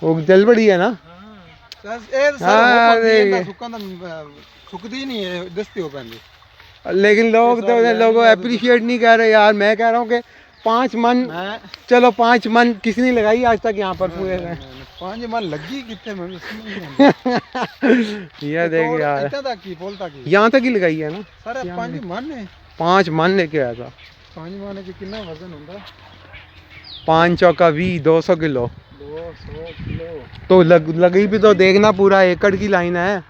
वो जल बड़ी है ना। सुखती नहीं है, दस्ती हो पैंदी। लेकिन लोग तो लोगों अप्रिशिएट नहीं कर रहे यार। मैं कह रहा हूँ कि 5 मन, चलो 5 मन किसी ने लगाई आज तक यहाँ पर पूरे में। 5 मन लगी कितने में ये देख यार, की यहाँ तक ही लगाई है ना सर। 5 मन है, 5 मन लेके आया था। 5 मन के कितना वजन होता? 5 चौका 20, 200 किलो। 200 किलो तो लगी भी तो देखना, पूरा एकड़ की लाइन है।